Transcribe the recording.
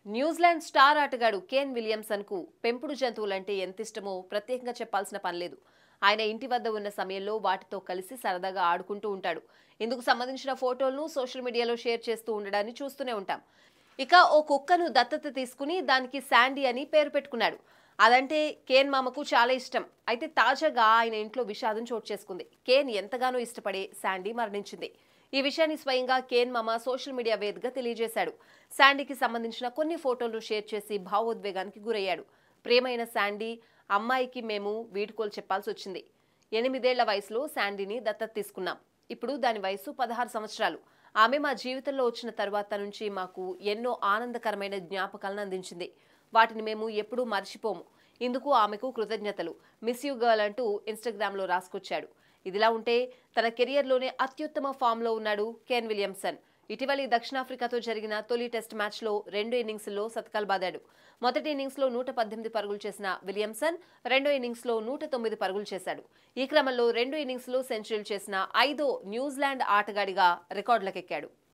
New Zealand star ఆటగాడు Kane Williamson కు పెంపుడు జంతువులంటే ఎంత ఇష్టమో ప్రత్యేకంగా చెప్పాల్సిన పనిలేదు. ఆయన ఇంటి వద్ద ఉన్న సమయంలో వాటితో కలిసి సరదాగా ఆడుకుంటూ ఉంటాడు. ఇందుకు సంబంధించిన ఫోటోలను సోషల్ మీడియాలో షేర్ చేస్తూ ఉండడాన్ని చూస్తూనే ఉంటాం. ఇక ఓ కుక్కను దత్తత తీసుకుని దానికి శాండీ అని పేరు పెట్టుకున్నాడు. అదంటే కేన్ మామకు చాలా ఇష్టం. అయితే తాజాగా ఆయన ఇంట్లో విషాదం చోటు చేసుకుంది. కేన్ ఎంతగానో ఇష్టపడే శాండీ మరణించింది. ఈ విషయాన్ని స్వయంగా కేన్ మామ సోషల్ మీడియా వేదికగా తెలియజేశాడు. శాండీకి సంబంధించిన కొన్ని ఫోటోలు షేర్ చేసి భావోద్వేగానికి గురయ్యాడు. ప్రియమైన శాండీ, అమ్మాయికి మేము వీడ్కోలు చెప్పాల్సి వచ్చింది. 8 ఏళ్ల వయసులో శాండీని దత్తత తీసుకున్నాం. ఇప్పుడు దాని వయసు 16 సంవత్సరాలు. ఆమె మా జీవితంలో వచ్చిన తర్వాత నుంచి మాకు ఎన్నో ఆనందకరమైన జ్ఞాపకాలను అందించింది. వాటిని మేము ఎప్పుడూ మర్చిపోము. ఇందుకు ఆమెకు కృతజ్ఞతలు. మిస్ యూ గర్ల్ అంటూ ఇన్స్టాగ్రామ్లో రాసుకొచ్చాడు. ఇదిలా ఉంటే తన కెరియర్లోనే అత్యుత్తమ ఫామ్లో ఉన్నాడు కేన్ విలియమ్సన్. ఇటీవలి దక్షిణాఫ్రికాతో జరిగిన తొలి టెస్ట్ మ్యాచ్లో 2 ఇన్నింగ్స్లో శతకాలు బాదాడు. మొదటి ఇన్నింగ్స్లో 118 పరుగులు చేసిన విలియమ్సన్ రెండో ఇన్నింగ్స్లో 109 పరుగులు చేశాడు. ఈ క్రమంలో 2 ఇన్నింగ్స్లో సెంచరీలు చేసిన 5వ న్యూజిలాండ్ ఆటగాడిగా రికార్డులకెక్కాడు.